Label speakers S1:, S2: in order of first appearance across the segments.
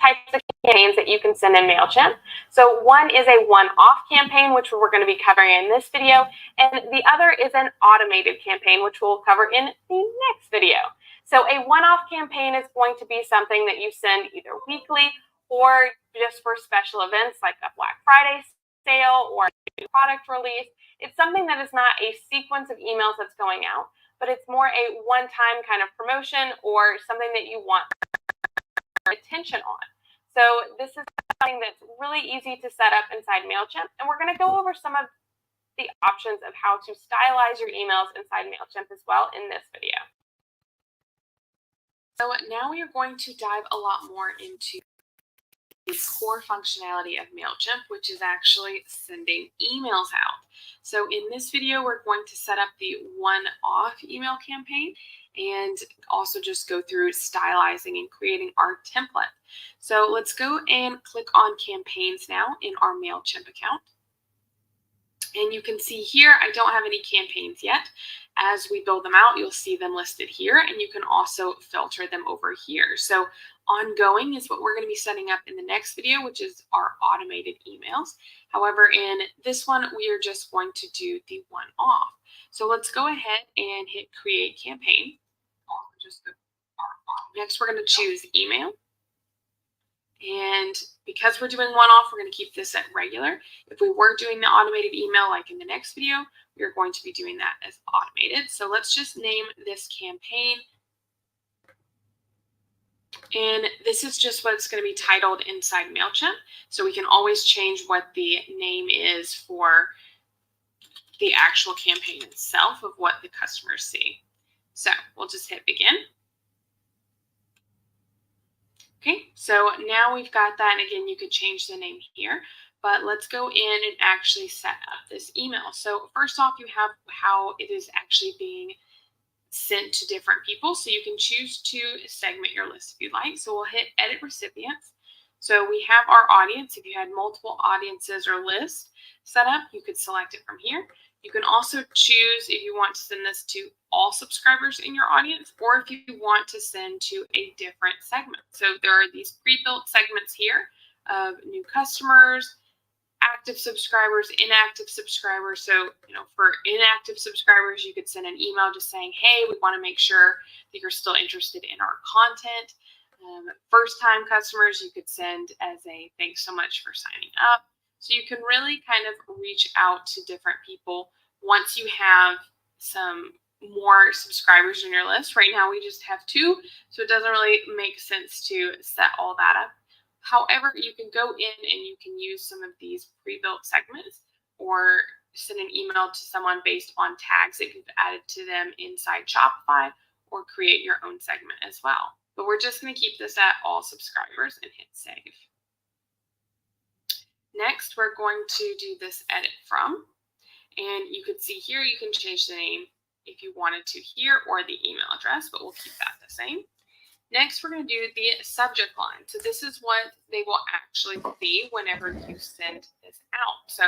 S1: types of campaigns that you can send in MailChimp. So one is a one-off campaign, which we're going to be covering in this video, and the other is an automated campaign, which we'll cover in the next video. So a one-off campaign is going to be something that you send either weekly or just for special events like a Black Friday sale or a new product release. It's something that is not a sequence of emails that's going out, but it's more a one-time kind of promotion or something that you want attention on. So this is something that's really easy to set up inside MailChimp, and we're going to go over some of the options of how to stylize your emails inside MailChimp as well in this video. So now we are going to dive a lot more into the core functionality of MailChimp, which is actually sending emails out. So in this video, we're going to set up the one-off email campaign and also just go through stylizing and creating our template. So let's go and click on campaigns now in our MailChimp account. And you can see here, I don't have any campaigns yet. As we build them out, you'll see them listed here, and you can also filter them over here. So ongoing is what we're going to be setting up in the next video, which is our automated emails. However, in this one, we are just going to do the one-off. So let's go ahead and hit create campaign. Next, we're going to choose email. And because we're doing one-off, we're going to keep this at regular. If we were doing the automated email like in the next video, we're going to be doing that as automated. So let's just name this campaign. And this is just what it's going to be titled inside MailChimp. So we can always change what the name is for the actual campaign itself of what the customers see. So we'll just hit begin. Okay, so now we've got that, and again, you could change the name here, but let's go in and actually set up this email. So first off, you have how it is actually being sent to different people. So you can choose to segment your list if you like. So we'll hit edit recipients. So we have our audience. If you had multiple audiences or lists set up, you could select it from here. You can also choose if you want to send this to all subscribers in your audience, or if you want to send to a different segment. So there are these pre-built segments here of new customers, active subscribers, inactive subscribers. So, for inactive subscribers, you could send an email just saying, hey, we want to make sure that you're still interested in our content. First-time customers, you could send as a thanks so much for signing up. So you can really kind of reach out to different people once you have some more subscribers in your list. Right now we just have 2, so it doesn't really make sense to set all that up. However, you can go in and you can use some of these pre-built segments or send an email to someone based on tags that you've added to them inside Shopify, or create your own segment as well. But we're just going to keep this at all subscribers and hit save. Next, we're going to do this edit from, and you can see here you can change the name if you wanted to here, or the email address, but we'll keep that the same. Next, we're going to do the subject line. So this is what they will actually see whenever you send this out. So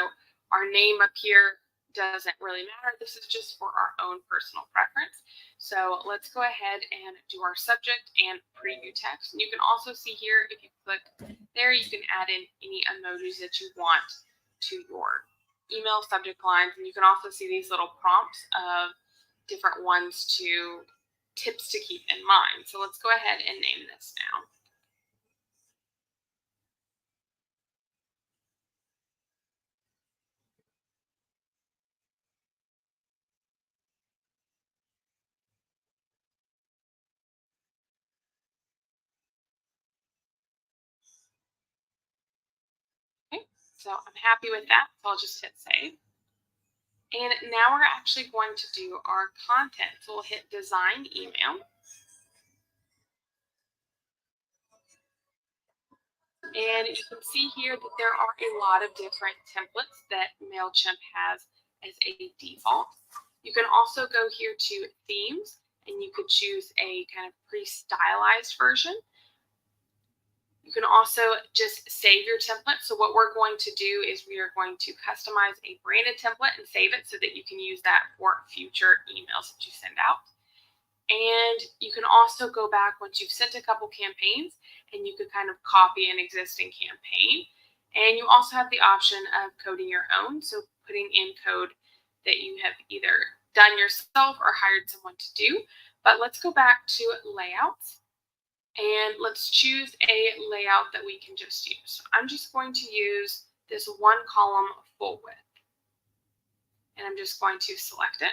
S1: our name up here doesn't really matter. This is just for our own personal preference. So let's go ahead and do our subject and preview text. And you can also see here, if you click there, you can add in any emojis that you want to your email subject lines. And you can also see these little prompts of different ones to tips to keep in mind. So let's go ahead and name this now. Okay, so I'm happy with that, so I'll just hit save. And now we're actually going to do our content. So we'll hit design email. And you can see here that there are a lot of different templates that MailChimp has as a default. You can also go here to themes, and you could choose a kind of pre-stylized version. You can also just save your template. So what we're going to do is we are going to customize a branded template and save it so that you can use that for future emails that you send out. And you can also go back once you've sent a couple campaigns and you could kind of copy an existing campaign. And you also have the option of coding your own. So putting in code that you have either done yourself or hired someone to do. But let's go back to layouts and let's choose a layout that we can just use. So I'm just going to use this one column full width. And I'm just going to select it.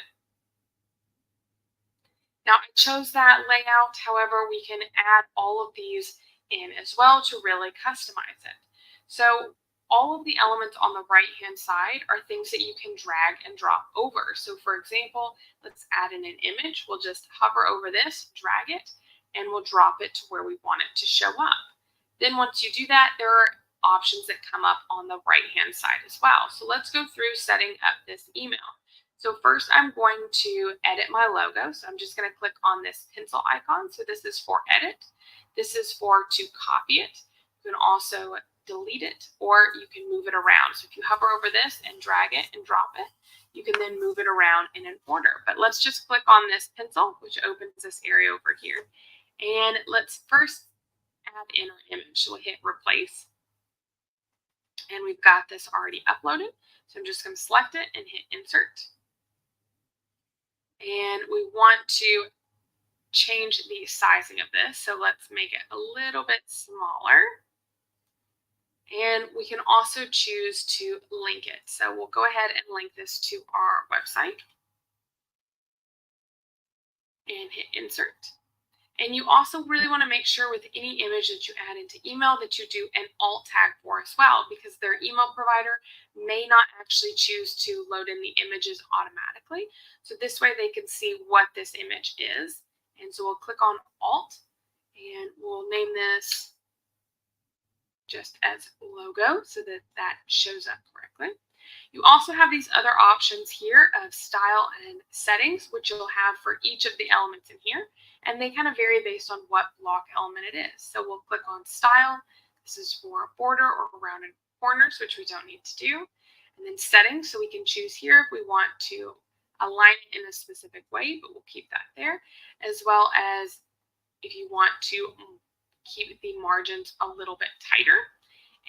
S1: Now I chose that layout, however, we can add all of these in as well to really customize it. So all of the elements on the right-hand side are things that you can drag and drop over. So for example, let's add in an image. We'll just hover over this, drag it, and we'll drop it to where we want it to show up. Then once you do that, there are options that come up on the right-hand side as well. So let's go through setting up this email. So first I'm going to edit my logo. So I'm just going to click on this pencil icon. So this is for edit. This is for to copy it. You can also delete it or you can move it around. So if you hover over this and drag it and drop it, you can then move it around in an order. But let's just click on this pencil, which opens this area over here. And let's first add in our image. So we'll hit replace. And we've got this already uploaded. So I'm just going to select it and hit insert. And we want to change the sizing of this. So let's make it a little bit smaller. And we can also choose to link it. So we'll go ahead and link this to our website and hit insert. And you also really want to make sure with any image that you add into email that you do an alt tag for as well, because their email provider may not actually choose to load in the images automatically. So this way they can see what this image is. And so we'll click on alt and we'll name this just as logo so that that shows up correctly. You also have these other options here of style and settings, which you'll have for each of the elements in here. And they kind of vary based on what block element it is. So we'll click on style. This is for border or rounded corners, which we don't need to do. And then settings, so we can choose here if we want to align it in a specific way, but we'll keep that there. As well as if you want to keep the margins a little bit tighter.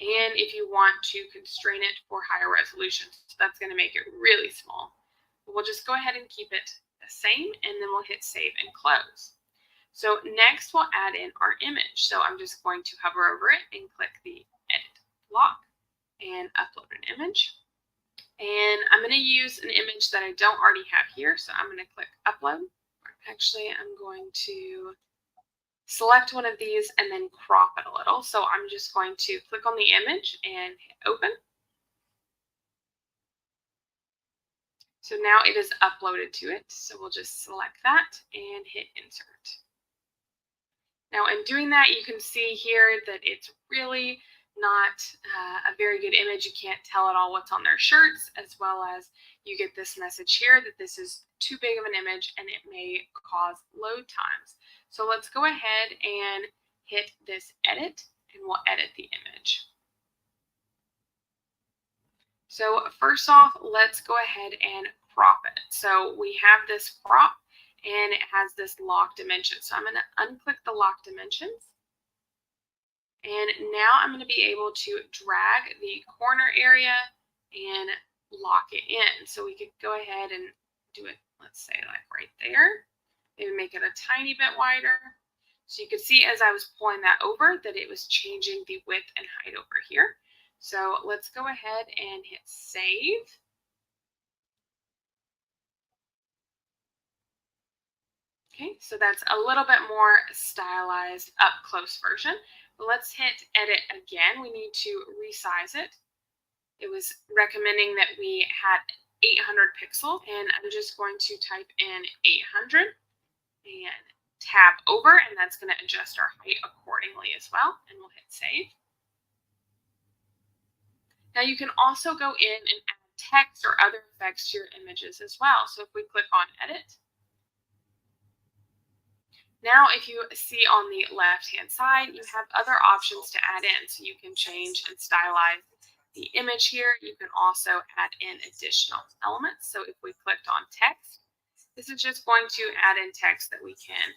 S1: And if you want to constrain it for higher resolutions, so that's going to make it really small. But we'll just go ahead and keep it the same, and then we'll hit save and close. So next we'll add in our image. So I'm just going to hover over it and click the edit block and upload an image. And I'm going to use an image that I don't already have here. So I'm going to click upload. Actually, I'm going to select one of these and then crop it a little. So I'm just going to click on the image and hit open. So now it is uploaded to it. So we'll just select that and hit insert. Now in doing that, you can see here that it's really not a very good image. You can't tell at all what's on their shirts, as well as you get this message here that this is too big of an image and it may cause load times. So let's go ahead and hit this edit and we'll edit the image. So first off, let's go ahead and crop it. So we have this crop and it has this lock dimension. So I'm going to unclick the lock dimensions. And now I'm going to be able to drag the corner area and lock it in. So we could go ahead and do it, let's say like right there. Maybe make it a tiny bit wider. So you could see as I was pulling that over that it was changing the width and height over here. So let's go ahead and hit save. Okay, so that's a little bit more stylized up close version. But let's hit edit again. We need to resize it. It was recommending that we had 800 pixels, and I'm just going to type in 800 and tab over, and that's going to adjust our height accordingly as well, and we'll hit save. Now you can also go in and add text or other effects to your images as well. So if we click on edit, now if you see on the left hand side, you have other options to add in. So you can change and stylize the image here. You can also add in additional elements. So if we clicked on text, This is just going to add in text that we can,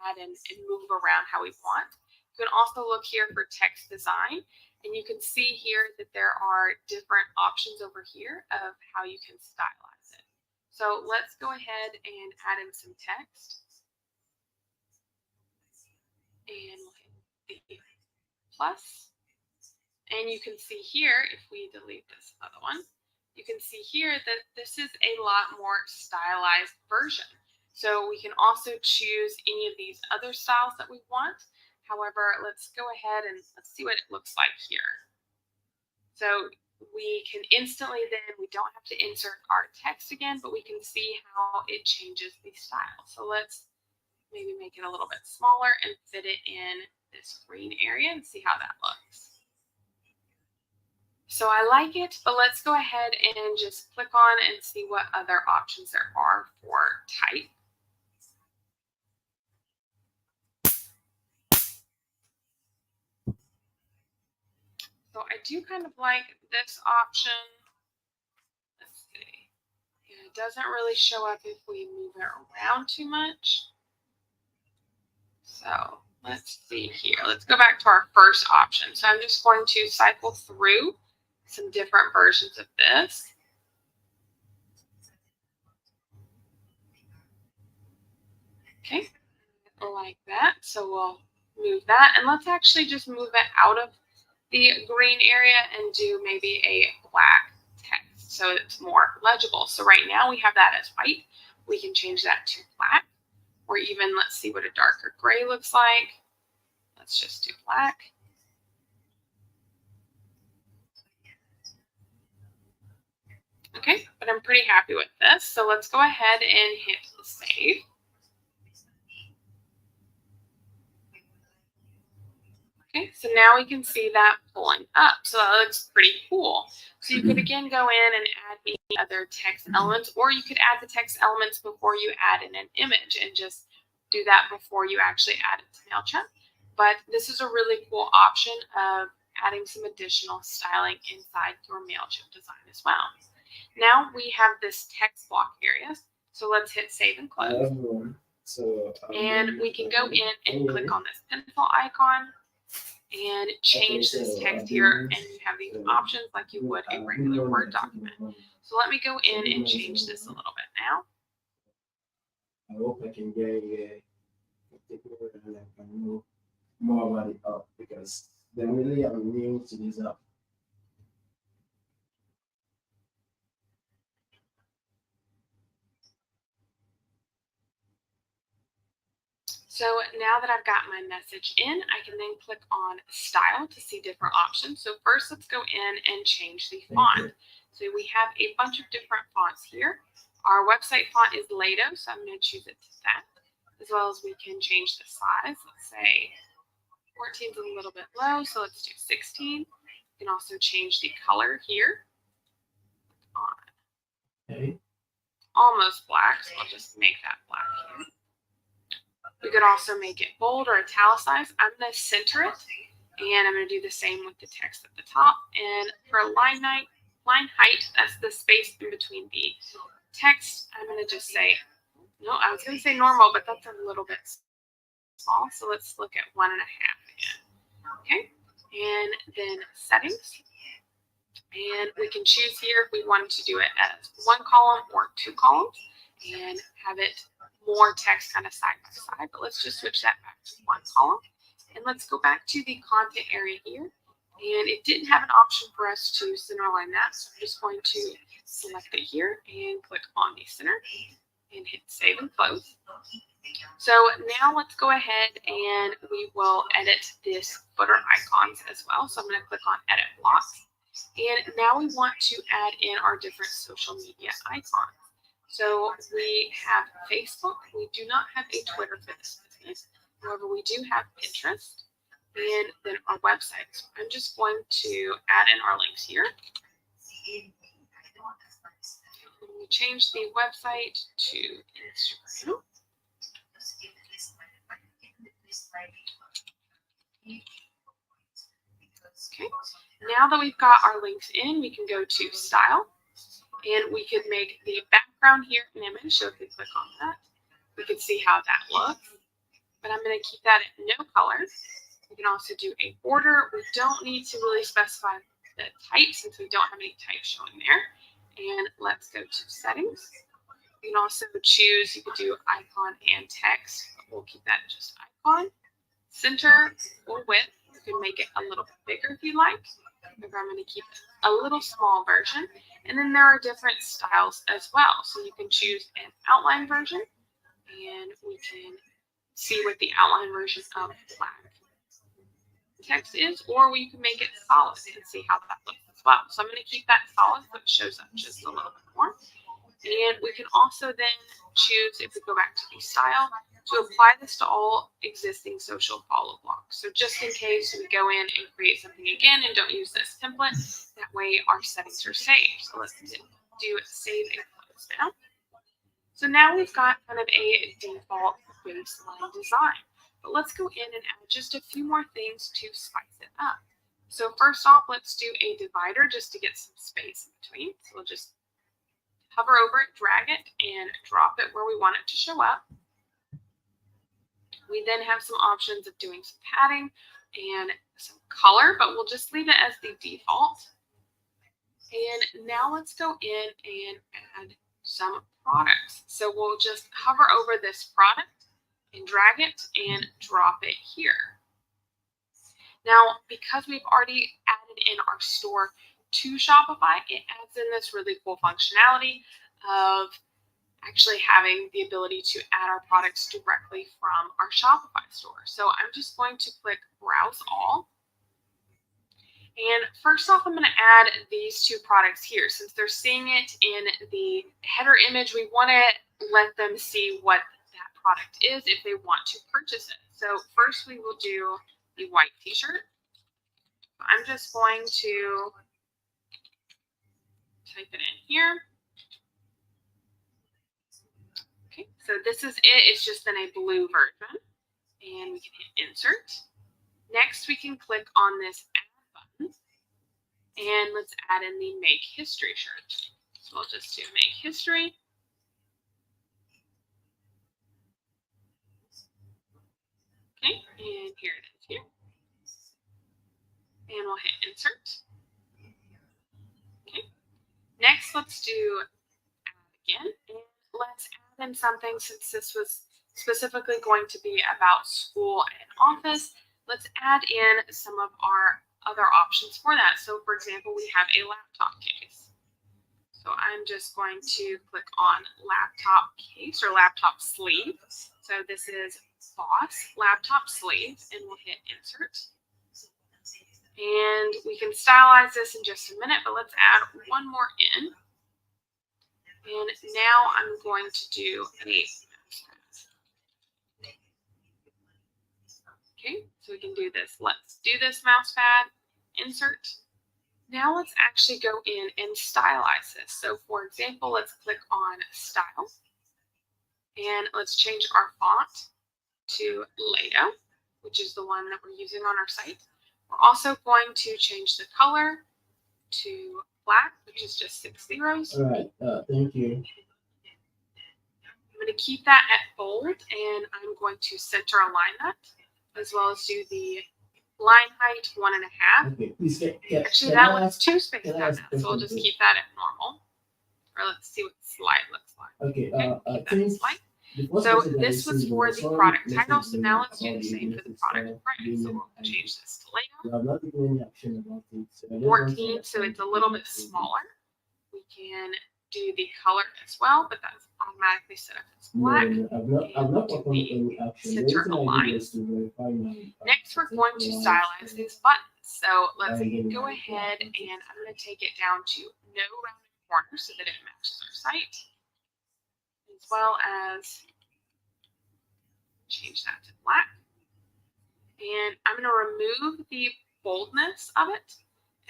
S1: add and move around how we want. You can also look here for text design, and you can see here that there are different options over here of how you can stylize it. So let's go ahead and add in some text, and we'll hit the plus. And you can see here, if we delete this other one, you can see here that this is a lot more stylized version. So we can also choose any of these other styles that we want. However, let's go ahead and let's see what it looks like here. So we can instantly then, we don't have to insert our text again, but we can see how it changes the style. So let's maybe make it a little bit smaller and fit it in this green area and see how that looks. So I like it, but let's go ahead and just click on and see what other options there are for type. So I do kind of like this option. Let's see. Yeah, it doesn't really show up if we move it around too much. So let's see here. Let's go back to our first option. So I'm just going to cycle through some different versions of this. Okay, like that. So we'll move that, and let's actually just move it out of the green area and do maybe a black text so it's more legible. So right now we have that as white. We can change that to black, or even let's see what a darker gray looks like. Let's just do black. Okay, but I'm pretty happy with this. So let's go ahead and hit save. Okay, so now we can see that pulling up. So that looks pretty cool. So you could again go in and add any other text elements, or you could add the text elements before you add in an image and just do that before you actually add it to MailChimp. But this is a really cool option of adding some additional styling inside your MailChimp design as well. Now we have this text block area. So let's hit save and close. And we can go in and click on this pencil icon and change this text here, and you have these options like you would a regular Word document. So let me go in and change this a little bit now.
S2: I hope I can get more about it up because they really are new to this app.
S1: So now that I've got my message in, I can then click on style to see different options. So first let's go in and change the font. So we have a bunch of different fonts here. Our website font is Lato, so I'm going to choose it to that, as well as we can change the size. Let's say 14 is a little bit low, so let's do 16. You can also change the color here on almost black, so I'll just make that black here. We could also make it bold or italicized. I'm going to center it, and I'm going to do the same with the text at the top. And for line height, that's the space in between the text. I'm going to just say, no, I was going to say normal, but that's a little bit small. So let's look at 1.5 again. Okay, and then settings. And we can choose here if we wanted to do it as 1 column or 2 columns and have it more text kind of side by side. But let's just switch that back to 1 column. And let's go back to the content area here. And it didn't have an option for us to centerline that. So I'm just going to select it here and click on the center and hit save and close. So now let's go ahead and we will edit this footer icons as well. So I'm going to click on edit blocks. And now we want to add in our different social media icons. So we have Facebook. We do not have a Twitter for this business. However, we do have Pinterest and then our website. So I'm just going to add in our links here. We change the website to Instagram. Okay. Now that we've got our links in, we can go to style. And we could make the background here an image. So if we click on that, we can see how that looks. But I'm going to keep that at no color. We can also do a border. We don't need to really specify the type since we don't have any type showing there. And let's go to settings. You can also choose, you could do icon and text, but we'll keep that just icon. Center or width, you can make it a little bit bigger if you like. However, I'm going to keep it a little small version. And then there are different styles as well. So you can choose an outline version, and we can see what the outline version of black text is, or we can make it solid and see how that looks as well. So I'm going to keep that solid so it shows up just a little bit more. And we can also then choose, if we go back to the style, to apply this to all existing social follow blocks. So just in case we go in and create something again and don't use this template, that way our settings are saved. So let's do save and close now. So now we've got kind of a default baseline design. But let's go in and add just a few more things to spice it up. So first off, let's do a divider just to get some space in between. So we'll just hover over it, drag it, and drop it where we want it to show up. We then have some options of doing some padding and some color, but we'll just leave it as the default. And now let's go in and add some products. So we'll just hover over this product and drag it and drop it here. Now, because we've already added in our store to Shopify, it adds in this really cool functionality of actually having the ability to add our products directly from our Shopify store. So I'm just going to click Browse All. And first off, I'm going to add these two products here. Since they're seeing it in the header image, we want to let them see what that product is if they want to purchase it. So first we will do the white t-shirt. I'm just going to type it in here. Okay, so this is it. It's just in a blue version. And we can hit insert. Next, we can click on this add button. And let's add in the make history shirt. So we'll just do make history. Okay, and here it is here. And we'll hit insert. Okay. Next, let's do add again. And let's add in something, since this was specifically going to be about school and office. Let's add in some of our other options for that. So for example, we have a laptop case. So I'm just going to click on laptop case or laptop sleeve. So this is Boss laptop sleeve, and we'll hit insert. And we can stylize this in just a minute, but let's add one more in. And now I'm going to do a mouse pad. Okay, so we can do this. Let's do this mouse pad, insert. Now let's actually go in and stylize this. So for example, let's click on style. And let's change our font to Lato, which is the one that we're using on our site. We're also going to change the color to black, which is just 6 zeros.
S2: All right, thank you.
S1: I'm going to keep that at bold, and I'm going to center align that, as well as do the line height 1.5.
S2: Okay, please
S1: Actually, that looks too spaced out now, so we'll just keep that at normal. Or let's see what slide looks like.
S2: Okay,
S1: keep that slide. So this was for the product title, so now let's do the same for the product price. So we'll change this to Lato. 14, so it's a little bit smaller. We can do the color as well, but that's automatically set up as black.
S2: I'm not working on
S1: center align. Next, we're going to stylize these buttons. So let's go ahead and I'm going to take it down to no rounded corners so that it matches our site, as well as change that to black. And I'm going to remove the boldness of it,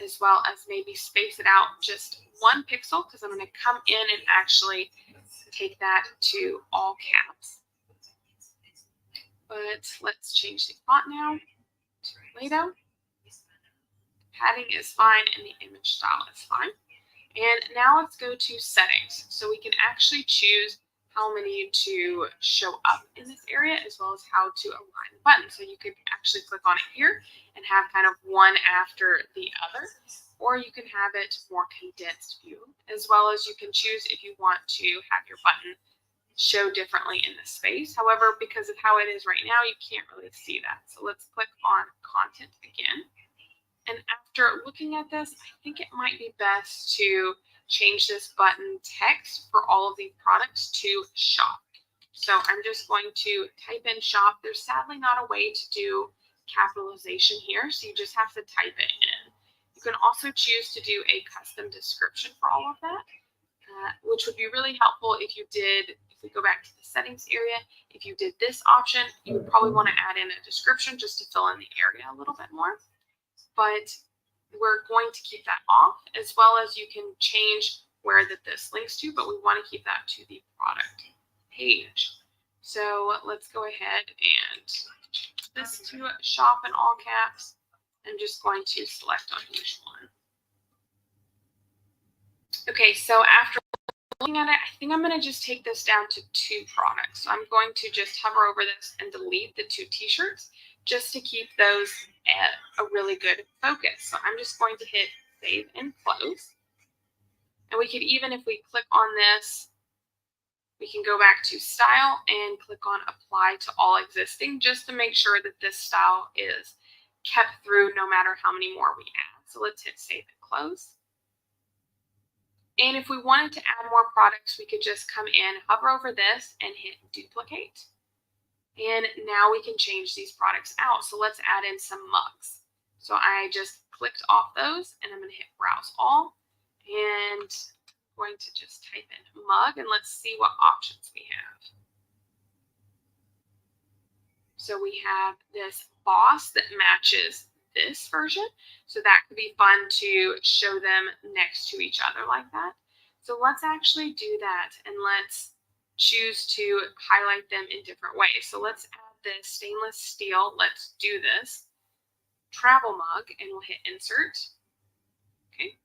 S1: as well as maybe space it out just 1 pixel, because I'm going to come in and actually take that to all caps. But let's change the font now to Lato. Padding is fine and the image style is fine. And now let's go to settings. So we can actually choose how many to show up in this area as well as how to align the button. So you could actually click on it here and have kind of one after the other, or you can have it more condensed view, as well as you can choose if you want to have your button show differently in the space. However, because of how it is right now, you can't really see that. So let's click on content again. And after looking at this, I think it might be best to change this button text for all of these products to shop. So I'm just going to type in shop. There's sadly not a way to do capitalization here, so you just have to type it in. You can also choose to do a custom description for all of that, which would be really helpful if you did, if we go back to the settings area, if you did this option, you would probably want to add in a description just to fill in the area a little bit more. But we're going to keep that off, as well as you can change where that this links to, but we want to keep that to the product page. So let's go ahead and change this to shop in all caps. I'm just going to select on each one. Okay, so after looking at it, I think I'm going to just take this down to 2 products. So I'm going to just hover over this and delete the 2 t-shirts just to keep those at a really good focus. So I'm just going to hit save and close. And we could even, if we click on this, we can go back to style and click on apply to all existing just to make sure that this style is kept through no matter how many more we add. So let's hit save and close. And if we wanted to add more products, we could just come in, hover over this, and hit duplicate. And now we can change these products out. So let's add in some mugs. So I just clicked off those, and I'm going to hit browse all. And I'm going to just type in mug, and let's see what options we have. So we have this boss that matches this version. So that could be fun to show them next to each other like that. So let's actually do that, and let's choose to highlight them in different ways. So let's add this stainless steel. Let's do this travel mug, and we'll hit insert. Okay.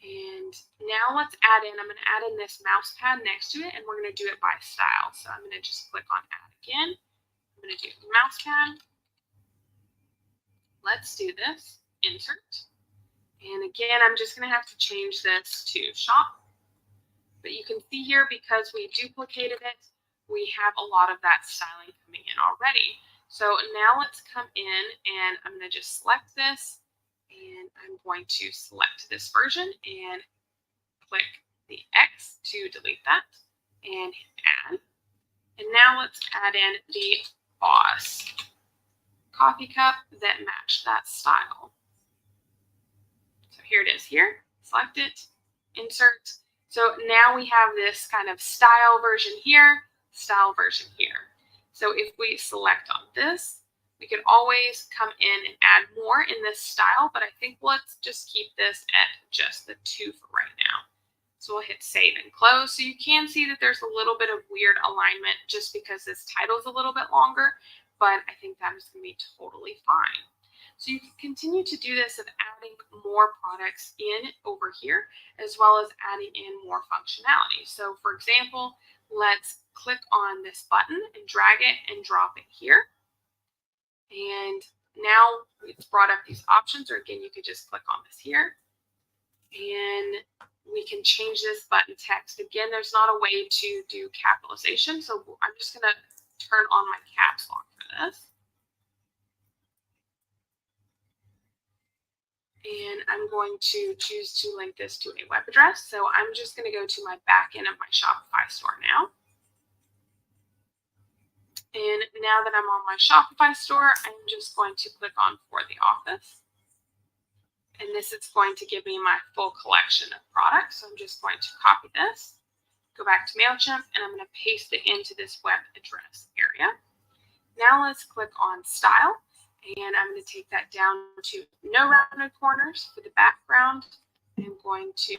S1: And now let's add in, I'm going to add in this mouse pad next to it, and we're going to do it by style. So I'm going to just click on add again. I'm going to do mouse pad. Let's do this, insert. And again, I'm just going to have to change this to shop. But you can see here, because we duplicated it, we have a lot of that styling coming in already. So now let's come in, and I'm going to just select this, and I'm going to select this version and click the X to delete that and hit add. And now let's add in the boss coffee cup that matched that style. So here it is here, select it, insert. So now we have this kind of style version here, style version here. So if we select on this, we could always come in and add more in this style, but I think let's just keep this at just the 2 for right now. So we'll hit save and close. So you can see that there's a little bit of weird alignment just because this title is a little bit longer, but I think that is going to be totally fine. So you can continue to do this of adding more products in over here, as well as adding in more functionality. So for example, let's click on this button and drag it and drop it here. And now it's brought up these options, or again, you could just click on this here. And we can change this button text. Again, there's not a way to do capitalization, so I'm just going to turn on my caps lock for this. And I'm going to choose to link this to a web address. So I'm just going to go to my back end of my Shopify store now. And now that I'm on my Shopify store, I'm just going to click on For the Office. And this is going to give me my full collection of products. So I'm just going to copy this, go back to MailChimp, and I'm going to paste it into this web address area. Now let's click on Style, and I'm going to take that down to no rounded corners. For the background, I'm going to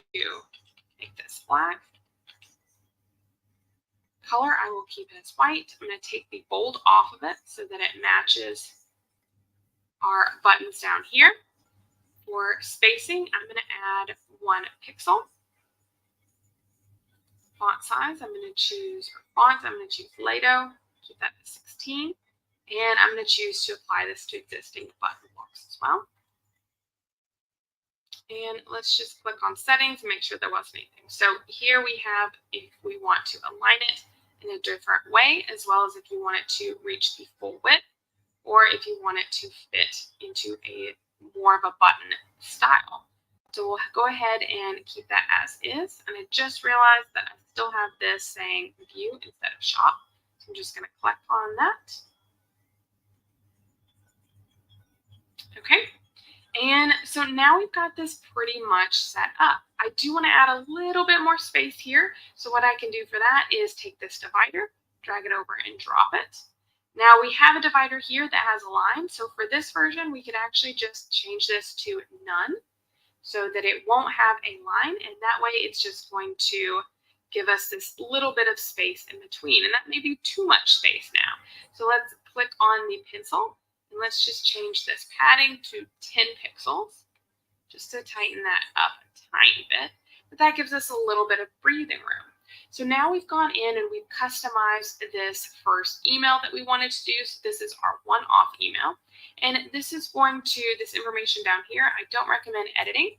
S1: make this black. Color, I will keep it as white. I'm going to take the bold off of it so that it matches our buttons down here. For spacing, I'm going to add 1 pixel. Font size, I'm going to choose font. I'm going to choose Lato, keep that to 16. And I'm going to choose to apply this to existing button blocks as well. And let's just click on settings and make sure there wasn't anything. So here we have if we want to align it in a different way, as well as if you want it to reach the full width, or if you want it to fit into a more of a button style. So we'll go ahead and keep that as is. And I just realized that I still have this saying view instead of shop. So I'm just going to click on that. Okay. And so now we've got this pretty much set up. I do want to add a little bit more space here. So what I can do for that is take this divider, drag it over and drop it. Now we have a divider here that has a line. So for this version, we could actually just change this to none so that it won't have a line. And that way it's just going to give us this little bit of space in between. And that may be too much space now. So let's click on the pencil. And let's just change this padding to 10 pixels, just to tighten that up a tiny bit. But that gives us a little bit of breathing room. So now we've gone in and we've customized this first email that we wanted to do. So this is our one-off email. And this is going to, this information down here, I don't recommend editing.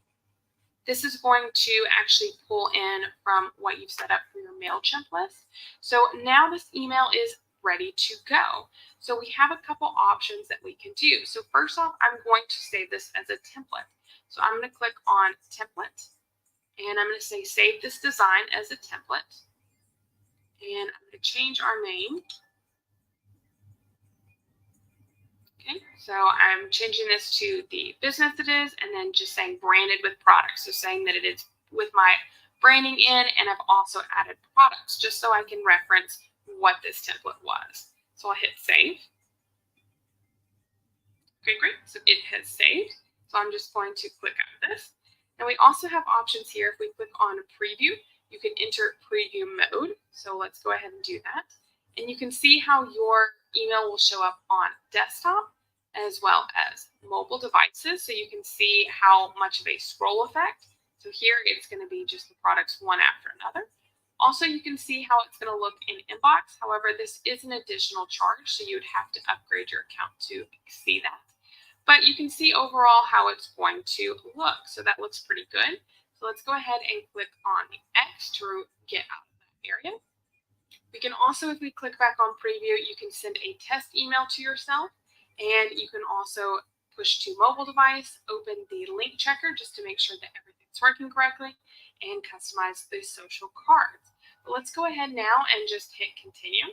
S1: This is going to actually pull in from what you've set up for your MailChimp list. So now this email is ready to go. So we have a couple options that we can do. So first off, I'm going to save this as a template. So I'm going to click on template and I'm going to say save this design as a template. And I'm going to change our name. Okay, so I'm changing this to the business it is and then just saying branded with products. So saying that it is with my branding in, and I've also added products just so I can reference what this template was. So I'll hit save. Okay, great. So it has saved. So I'm just going to click on this. And we also have options here. If we click on preview, you can enter preview mode. So let's go ahead and do that. And you can see how your email will show up on desktop as well as mobile devices. So you can see how much of a scroll effect. So here it's going to be just the products one after another. Also, you can see how it's going to look in inbox. However, this is an additional charge, so you would have to upgrade your account to see that. But you can see overall how it's going to look. So that looks pretty good. So let's go ahead and click on the X to get out of that area. We can also, if we click back on preview, you can send a test email to yourself. And you can also push to mobile device, open the link checker just to make sure that everything's working correctly, and customize the social cards. But let's go ahead now and just hit continue.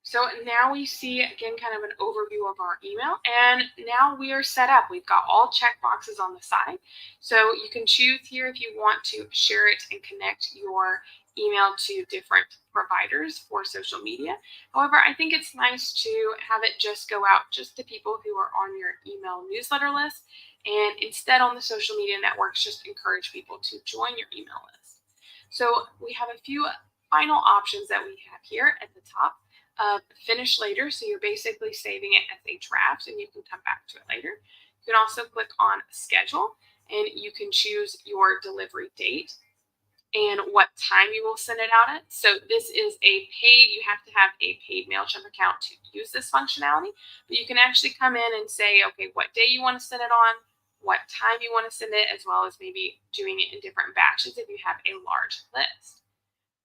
S1: So now we see, again, kind of an overview of our email, and now we are set up. We've got all check boxes on the side. So you can choose here if you want to share it and connect your email to different providers for social media. However, I think it's nice to have it just go out just to people who are on your email newsletter list, and instead on the social media networks, just encourage people to join your email list. So we have a few final options that we have here at the top. Finish later, so you're basically saving it as a draft and you can come back to it later. You can also click on schedule and you can choose your delivery date and what time you will send it out at. So this is a paid, you have to have a paid MailChimp account to use this functionality, but you can actually come in and say, okay, what day you want to send it on, what time you want to send it, as well as maybe doing it in different batches if you have a large list.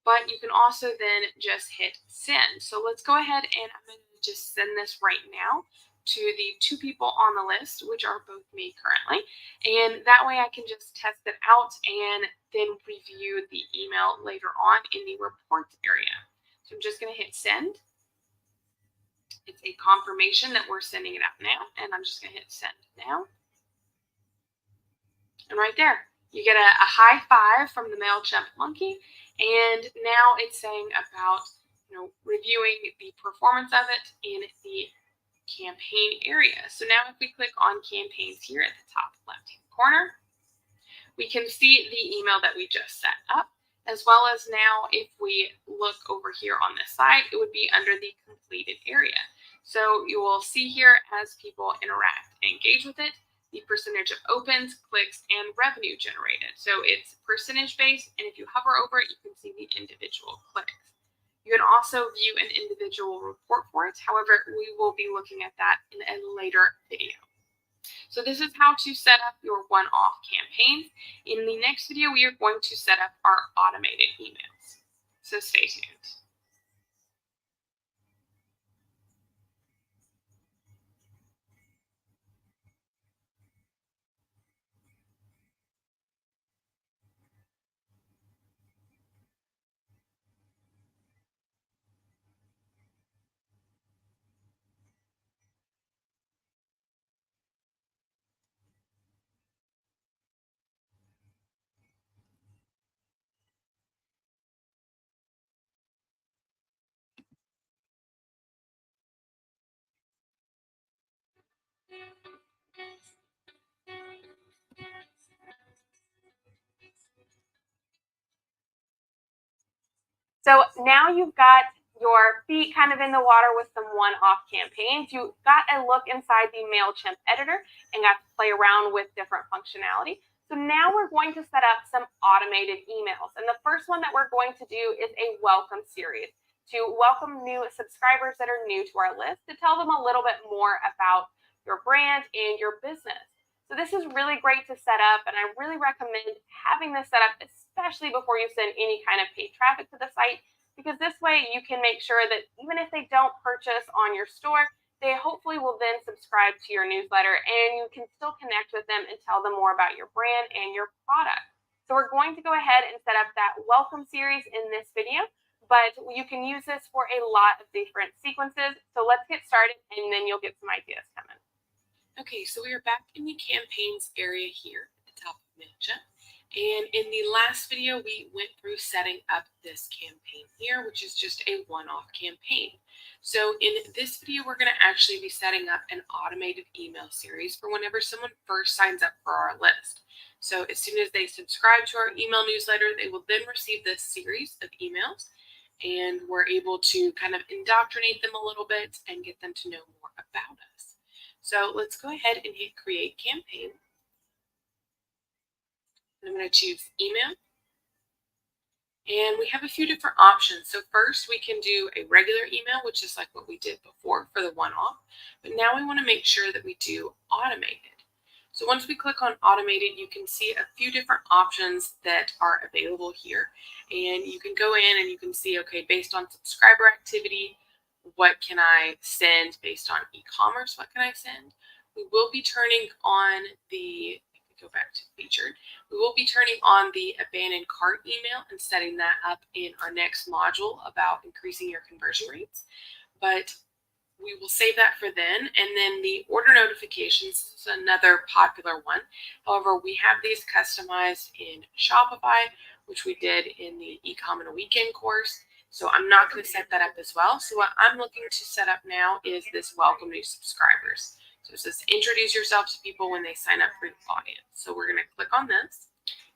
S1: But you can also then just hit send. So let's go ahead and I'm going to just send this right now to the 2 people on the list, which are both me currently. And that way I can just test it out and then review the email later on in the reports area. So I'm just going to hit send. It's a confirmation that we're sending it out now. And I'm just going to hit send now. And right there, you get a high five from the MailChimp monkey. And now it's saying about, reviewing the performance of it in the campaign area. So now if we click on campaigns here at the top left-hand corner, we can see the email that we just set up, as well as now if we look over here on this side, it would be under the completed area. So you will see here as people interact and engage with it, the percentage of opens, clicks, and revenue generated. So it's percentage based, and if you hover over it, you can see the individual clicks. You can also view an individual report for it. However, we will be looking at that in a later video. So this is how to set up your one-off campaigns. In the next video, we are going to set up our automated emails. So stay tuned. So now you've got your feet kind of in the water with some one-off campaigns. You got a look inside the MailChimp editor and got to play around with different functionality. So now we're going to set up some automated emails. And the first one that we're going to do is a welcome series to welcome new subscribers that are new to our list, to tell them a little bit more about your brand and your business. So this is really great to set up, and I really recommend having this set up, especially before you send any kind of paid traffic to the site, because this way you can make sure that even if they don't purchase on your store, they hopefully will then subscribe to your newsletter, and you can still connect with them and tell them more about your brand and your product. So we're going to go ahead and set up that welcome series in this video, but you can use this for a lot of different sequences. So let's get started, and then you'll get some ideas coming. Okay, so we are back in the campaigns area here at the top of MailChimp. And in the last video, we went through setting up this campaign here, which is just a one-off campaign. So in this video, we're going to actually be setting up an automated email series for whenever someone first signs up for our list. So as soon as they subscribe to our email newsletter, they will then receive this series of emails, and we're able to kind of indoctrinate them a little bit and get them to know more about us. So let's go ahead and hit create campaign. I'm going to choose email. And we have a few different options. So first we can do a regular email, which is like what we did before for the one-off. But now we want to make sure that we do automated. So once we click on automated, you can see a few different options that are available here. And you can go in and you can see, okay, based on subscriber activity, what can I send? Based on e-commerce, what can I send? We will be turning on the, go back to featured, we will be turning on the abandoned cart email and setting that up in our next module about increasing your conversion rates. But we will save that for then. And then the order notifications is another popular one. However, we have these customized in Shopify, which we did in the e-com in a weekend course. So I'm not going to set that up as well. So what I'm looking to set up now is this welcome new subscribers. So it says introduce yourself to people when they sign up for your audience. So we're going to click on this.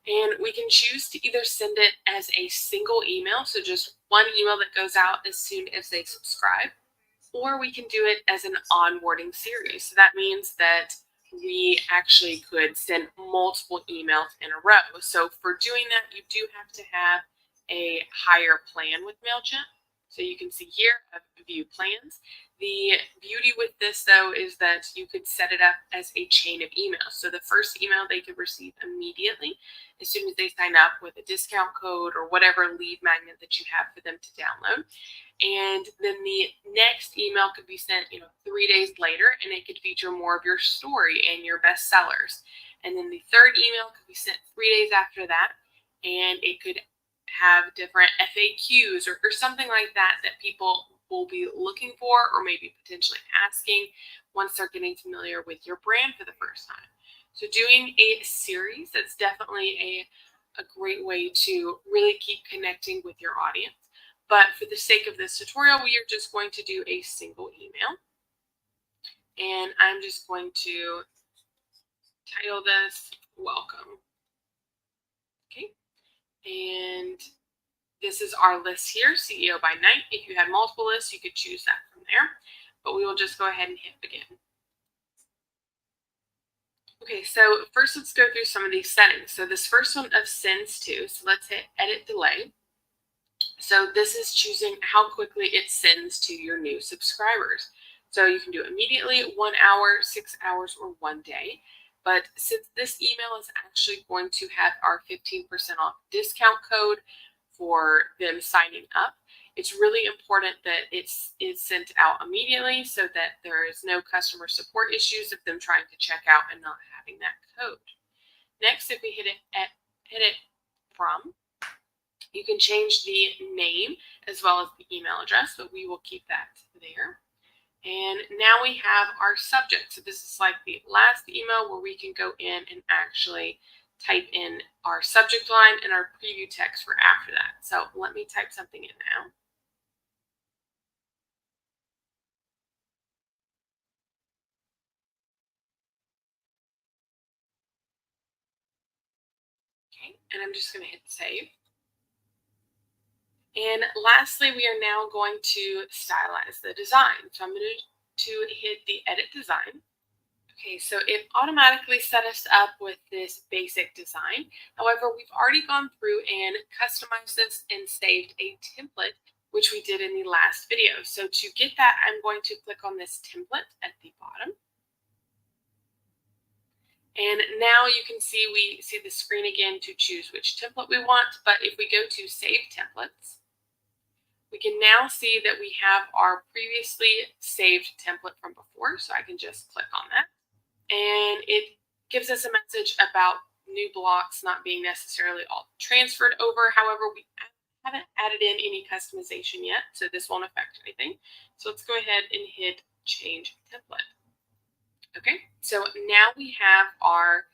S1: And we can choose to either send it as a single email, so just one email that goes out as soon as they subscribe, or we can do it as an onboarding series. So that means that we actually could send multiple emails in a row. So for doing that, you do have to have a higher plan with MailChimp. So you can see here, I view plans. The beauty with this, though, is that you could set it up as a chain of emails. So the first email they could receive immediately as soon as they sign up with a discount code or whatever lead magnet that you have for them to download. And then the next email could be sent, 3 days later, and it could feature more of your story and your best sellers. And then the third email could be sent 3 days after that, and it could have different FAQs or something like that people will be looking for or maybe potentially asking once they're getting familiar with your brand for the first time. So doing a series, that's definitely a great way to really keep connecting with your audience. But for the sake of this tutorial, we are just going to do a single email. And I'm just going to title this welcome. Okay. And this is our list here, CEO by night. If you had multiple lists, you could choose that from there. But we will just go ahead and hit begin. Okay, so first let's go through some of these settings. So this first one of sends to, so let's hit edit delay. So this is choosing how quickly it sends to your new subscribers. So you can do it immediately, 1 hour, 6 hours, or 1 day. But since this email is actually going to have our 15% off discount code for them signing up, it's really important that it's sent out immediately so that there is no customer support issues of them trying to check out and not having that code. Next, if we hit it from, you can change the name as well as the email address, but we will keep that there. And now we have our subject. So this is like the last email where we can go in and actually type in our subject line and our preview text for after that. So let me type something in now. Okay, and I'm just going to hit save. And lastly, we are now going to stylize the design. So I'm going to hit the edit design. Okay, so it automatically set us up with this basic design. However, we've already gone through and customized this and saved a template, which we did in the last video. So to get that, I'm going to click on this template at the bottom. And now you can see we see the screen again to choose which template we want. But if we go to Save Templates, we can now see that we have our previously saved template from before. So I can just click on that. And it gives us a message about new blocks not being necessarily all transferred over. However, we haven't added in any customization yet, so this won't affect anything. So let's go ahead and hit change template. Okay, so now we have our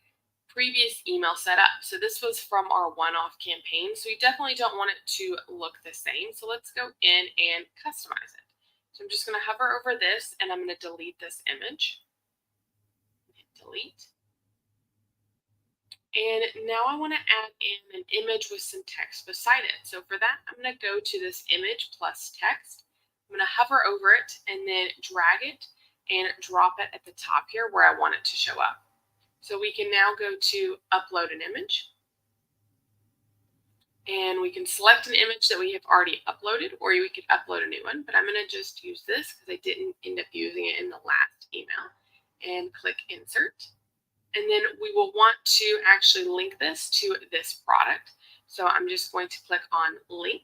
S1: previous email set up. So this was from our one-off campaign, so we definitely don't want it to look the same. So let's go in and customize it. So I'm just going to hover over this and I'm going to delete this image. Hit delete. And now I want to add in an image with some text beside it. So for that, I'm going to go to this image plus text. I'm going to hover over it and then drag it and drop it at the top here where I want it to show up. So we can now go to upload an image. And we can select an image that we have already uploaded, or we could upload a new one. But I'm going to just use this because I didn't end up using it in the last email. And click insert. And then we will want to actually link this to this product. So I'm just going to click on link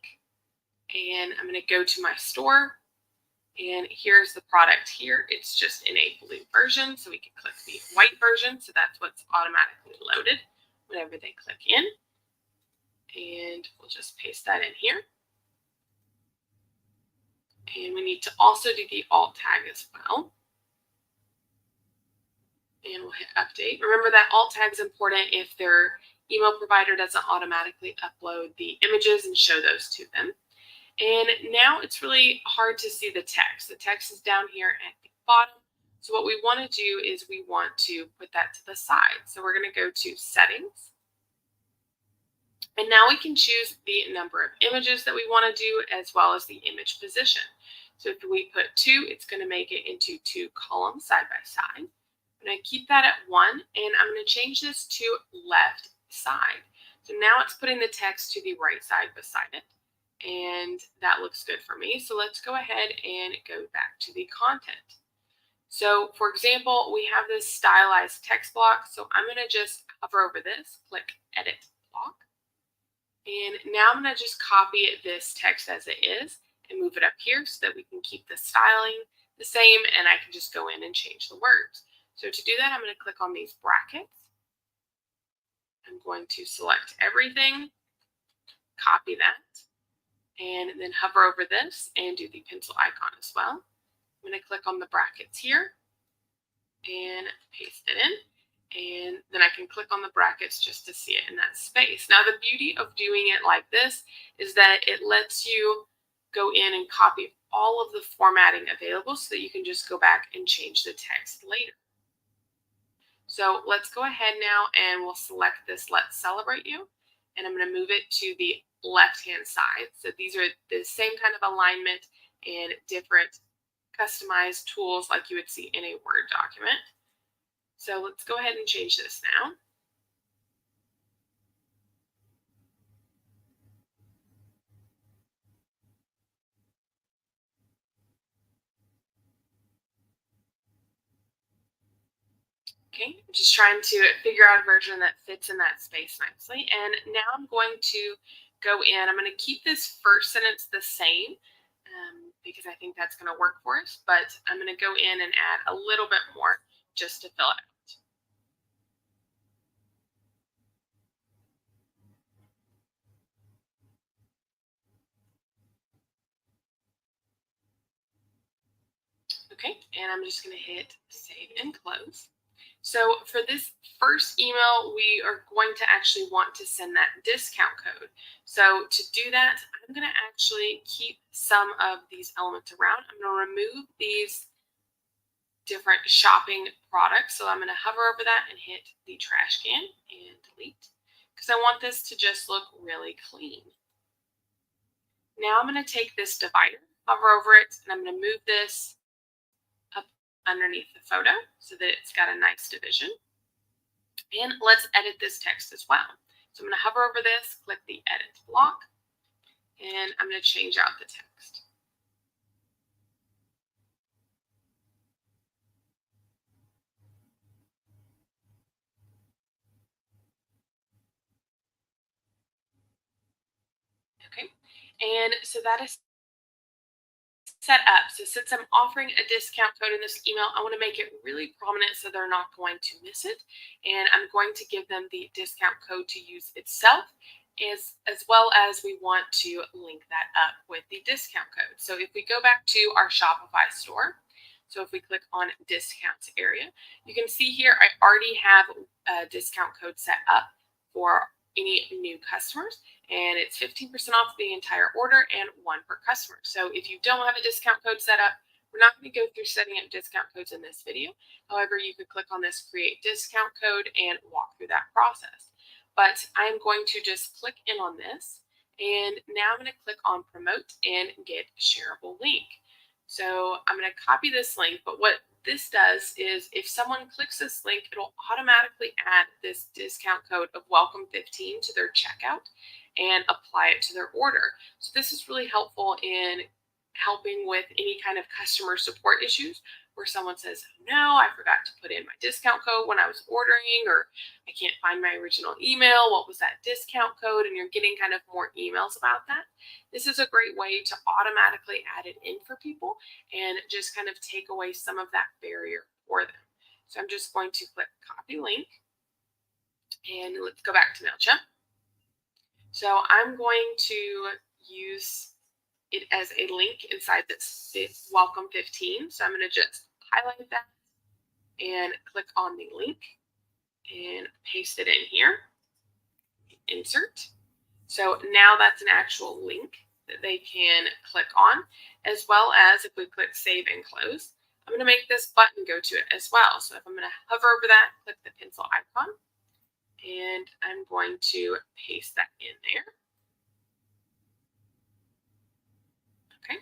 S1: and I'm going to go to my store. And here's the product here. It's just in a blue version. So we can click the white version. So that's what's automatically loaded whenever they click in. And we'll just paste that in here. And we need to also do the alt tag as well. And we'll hit update. Remember that alt tag is important if their email provider doesn't automatically upload the images and show those to them. And now it's really hard to see the text. The text is down here at the bottom. So what we want to do is we want to put that to the side. So we're going to go to settings. And now we can choose the number of images that we want to do as well as the image position. So if we put 2, it's going to make it into 2 columns side by side. I'm going to keep that at 1 and I'm going to change this to left side. So now it's putting the text to the right side beside it. And that looks good for me. So let's go ahead and go back to the content. So for example, we have this stylized text block. So I'm going to just hover over this, click edit block. And now I'm going to just copy this text as it is and move it up here so that we can keep the styling the same and I can just go in and change the words. So to do that, I'm going to click on these brackets. I'm going to select everything, copy that, and then hover over this and do the pencil icon as well. I'm going to click on the brackets here and paste it in. And then I can click on the brackets just to see it in that space. Now, the beauty of doing it like this is that it lets you go in and copy all of the formatting available so that you can just go back and change the text later. So let's go ahead now and we'll select this Let's Celebrate You. And I'm going to move it to the left-hand side. So these are the same kind of alignment and different customized tools like you would see in a Word document. So let's go ahead and change this now. Okay, I'm just trying to figure out a version that fits in that space nicely. And now I'm going to go in. I'm going to keep this first sentence the same because I think that's going to work for us. But I'm going to go in and add a little bit more just to fill it out. Okay, and I'm just going to hit save and close. So for this first email, we are going to actually want to send that discount code. So to do that, I'm going to actually keep some of these elements around. I'm going to remove these different shopping products. So I'm going to hover over that and hit the trash can and delete because I want this to just look really clean. Now I'm going to take this divider, hover over it, and I'm going to move this up underneath the photo so that it's got a nice division. And let's edit this text as well. So I'm going to hover over this, click the edit block, and I'm going to change out the text. Okay, and so that is set up. So since I'm offering a discount code in this email, I want to make it really prominent so they're not going to miss it. And I'm going to give them the discount code to use itself, as well as we want to link that up with the discount code. So if we go back to our Shopify store, so if we click on discounts area, you can see here I already have a discount code set up for any new customers, and it's 15% off the entire order and one per customer. So if you don't have a discount code set up, we're not going to go through setting up discount codes in this video. However, you could click on this create discount code and walk through that process. But I'm going to just click in on this, and now I'm going to click on promote and get shareable link. So I'm going to copy this link, but what this does is if someone clicks this link, it'll automatically add this discount code of welcome 15 to their checkout and apply it to their order. So this is really helpful in helping with any kind of customer support issues where someone says, no, I forgot to put in my discount code when I was ordering, or I can't find my original email. What was that discount code? And you're getting kind of more emails about that. This is a great way to automatically add it in for people and just kind of take away some of that barrier for them. So I'm just going to click copy link, and let's go back to MailChimp. So I'm going to use it as a link inside this welcome 15. So I'm going to just highlight that and click on the link and paste it in here. Insert. So now that's an actual link that they can click on, as well as if we click save and close, I'm going to make this button go to it as well. So if I'm going to hover over that, click the pencil icon, and I'm going to paste that in there. Okay,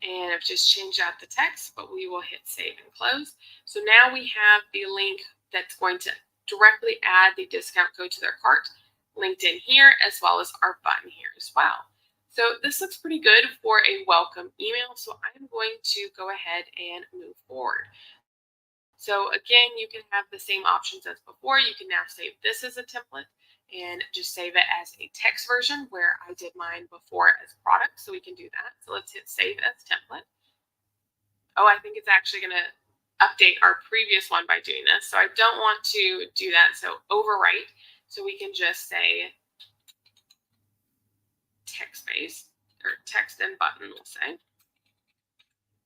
S1: and I've just changed out the text, but we will hit save and close. So now we have the link that's going to directly add the discount code to their cart linked in here, as well as our button here as well. So this looks pretty good for a welcome email. So I'm going to go ahead and move forward. So again, you can have the same options as before. You can now save this as a template and just save it as a text version where I did mine before as product. So we can do that. So let's hit save as template. Oh, I think it's actually going to update our previous one by doing this. So I don't want to do that. So overwrite. So we can just say text base or text and button, we'll say.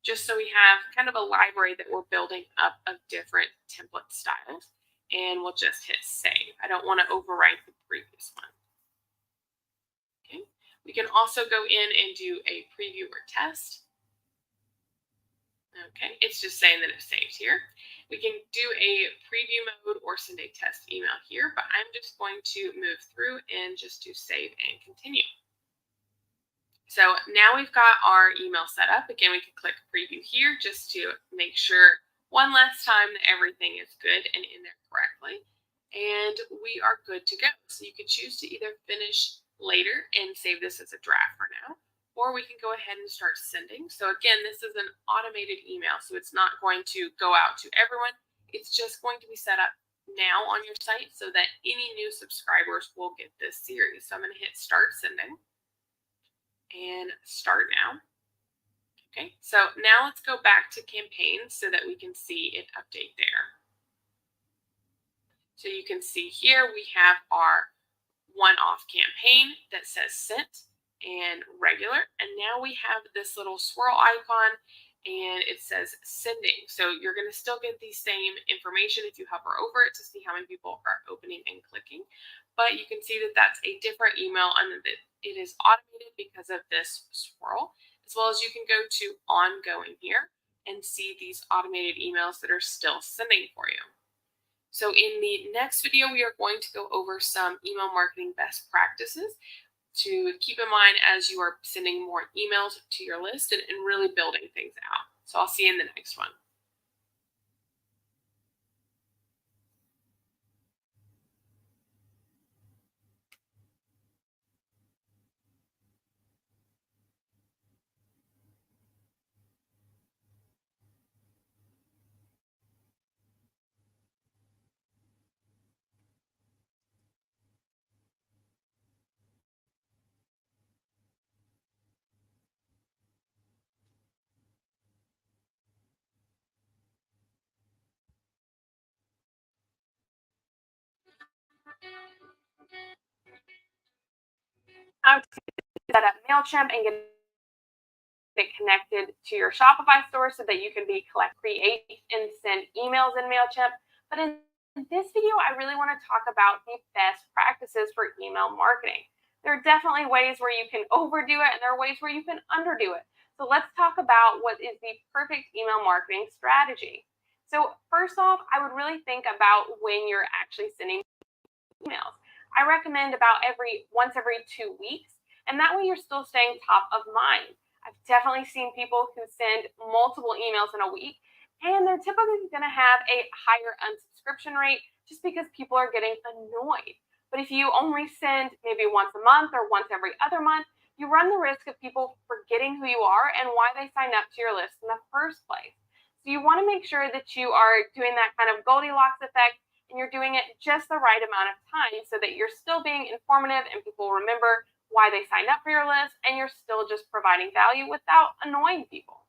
S1: Just so we have kind of a library that we're building up of different template styles. And we'll just hit save. I don't want to overwrite the previous one. Okay. We can also go in and do a preview or test. Okay, it's just saying that it's saved here. We can do a preview mode or send a test email here, but I'm just going to move through and just do save and continue. So now we've got our email set up. Again, we can click preview here just to make sure one last time that everything is good and in there correctly. And we are good to go. So you can choose to either finish later and save this as a draft for now, or we can go ahead and start sending. So again, this is an automated email, so it's not going to go out to everyone. It's just going to be set up now on your site so that any new subscribers will get this series. So I'm going to hit start sending and start now. Okay, so now let's go back to campaigns so that we can see it update there. So you can see here we have our one-off campaign that says sent and regular. And now we have this little swirl icon and it says sending. So you're going to still get the same information if you hover over it to see how many people are opening and clicking. But you can see that that's a different email and that it is automated because of this swirl, as well as you can go to ongoing here and see these automated emails that are still sending for you. So in the next video, we are going to go over some email marketing best practices to keep in mind as you are sending more emails to your list and really building things out. So I'll see you in the next one. How to set up MailChimp and get it connected to your Shopify store so that you can create and send emails in MailChimp. But in this video, I really want to talk about the best practices for email marketing. There are definitely ways where you can overdo it and there are ways where you can underdo it. So let's talk about what is the perfect email marketing strategy. So first off, I would really think about when you're actually sending emails. I recommend about once every 2 weeks, and that way you're still staying top of mind. I've definitely seen people who send multiple emails in a week, and they're typically going to have a higher unsubscription rate just because people are getting annoyed. But if you only send maybe once a month or once every other month, you run the risk of people forgetting who you are and why they signed up to your list in the first place. So you want to make sure that you are doing that kind of Goldilocks effect and you're doing it just the right amount of time so that you're still being informative and people remember why they signed up for your list, and you're still just providing value without annoying people.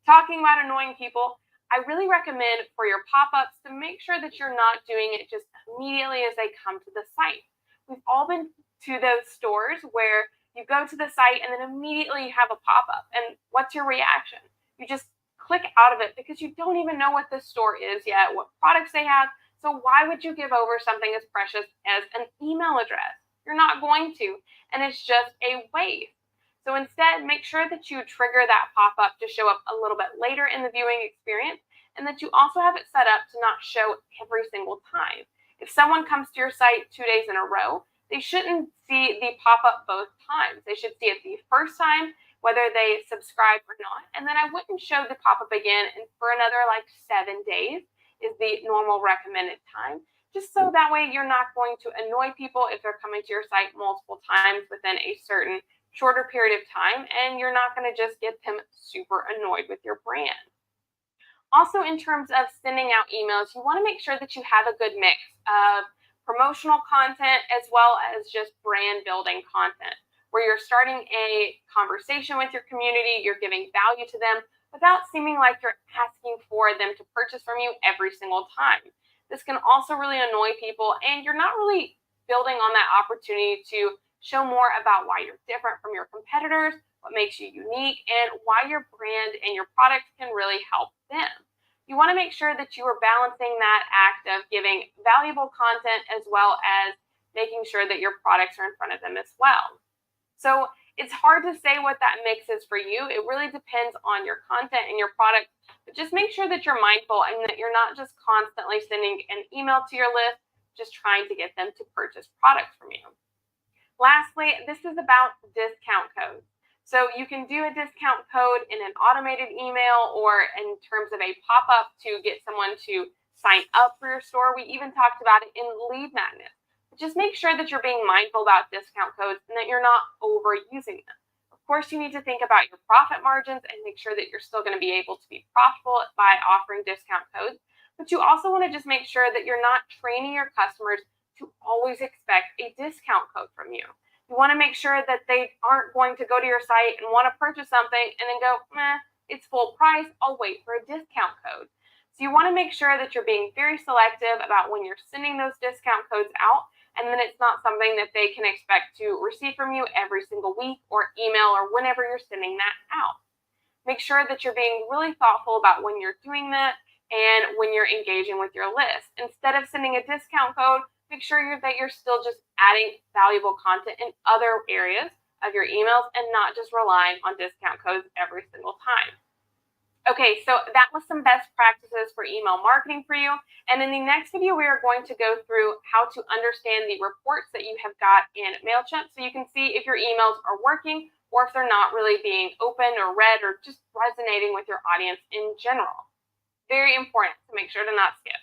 S1: Talking about annoying people, I really recommend for your pop-ups to make sure that you're not doing it just immediately as they come to the site. We've all been to those stores where you go to the site and then immediately you have a pop-up, and what's your reaction? You just click out of it because you don't even know what this store is yet, what products they have. So why would you give over something as precious as an email address? You're not going to, and it's just a waste. So instead, make sure that you trigger that pop-up to show up a little bit later in the viewing experience, and that you also have it set up to not show every single time. If someone comes to your site 2 days in a row, they shouldn't see the pop-up both times. They should see it the first time, whether they subscribe or not, and then I wouldn't show the pop-up again and for another 7 days is the normal recommended time, just so that way you're not going to annoy people if they're coming to your site multiple times within a certain shorter period of time, and you're not going to just get them super annoyed with your brand. Also, in terms of sending out emails, you want to make sure that you have a good mix of promotional content as well as just brand building content, where you're starting a conversation with your community, you're giving value to them without seeming like you're asking for them to purchase from you every single time. This can also really annoy people, and you're not really building on that opportunity to show more about why you're different from your competitors, what makes you unique, and why your brand and your product can really help them. You want to make sure that you are balancing that act of giving valuable content as well as making sure that your products are in front of them as well. So it's hard to say what that mix is for you. It really depends on your content and your product, but just make sure that you're mindful and that you're not just constantly sending an email to your list, just trying to get them to purchase products from you. Lastly, this is about discount codes. So you can do a discount code in an automated email or in terms of a pop-up to get someone to sign up for your store. We even talked about it in lead magnets. But just make sure that you're being mindful about discount codes and that you're not overusing them. Of course, you need to think about your profit margins and make sure that you're still going to be able to be profitable by offering discount codes. But you also want to just make sure that you're not training your customers to always expect a discount code from you. You want to make sure that they aren't going to go to your site and want to purchase something and then go, it's full price, I'll wait for a discount code. So you want to make sure that you're being very selective about when you're sending those discount codes out, and then it's not something that they can expect to receive from you every single week or email or whenever you're sending that out. Make sure that you're being really thoughtful about when you're doing that and when you're engaging with your list. Instead of sending a discount code, make sure that you're still just adding valuable content in other areas of your emails and not just relying on discount codes every single time. Okay, so that was some best practices for email marketing for you. And in the next video, we are going to go through how to understand the reports that you have got in MailChimp so you can see if your emails are working or if they're not really being opened or read or just resonating with your audience in general. Very important to make sure to not skip.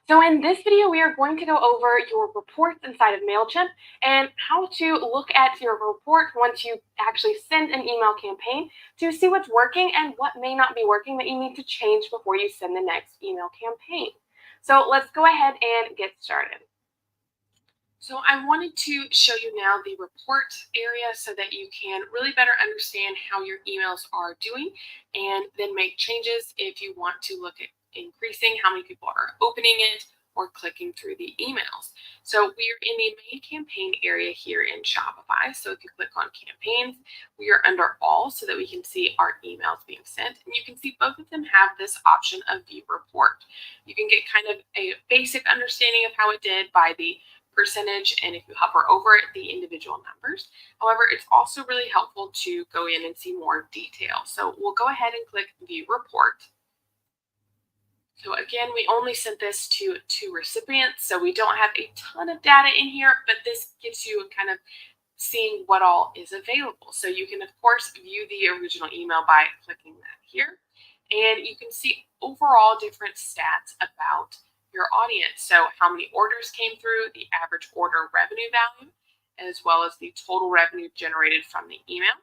S1: So in this video, we are going to go over your reports inside of MailChimp and how to look at your report once you actually send an email campaign to see what's working and what may not be working that you need to change before you send the next email campaign. So let's go ahead and get started. So I wanted to show you now the report area so that you can really better understand how your emails are doing and then make changes if you want to look at increasing how many people are opening it or clicking through the emails. So we are in the main campaign area here in Shopify. So if you click on campaigns, we are under all so that we can see our emails being sent. And you can see both of them have this option of view report. You can get kind of a basic understanding of how it did by the percentage, and if you hover over it, the individual numbers. However, it's also really helpful to go in and see more detail. So we'll go ahead and click View Report. So again, we only sent this to 2 recipients, so we don't have a ton of data in here, but this gives you a kind of seeing what all is available. So you can, of course, view the original email by clicking that here, and you can see overall different stats about your audience. So how many orders came through, the average order revenue value, as well as the total revenue generated from the email.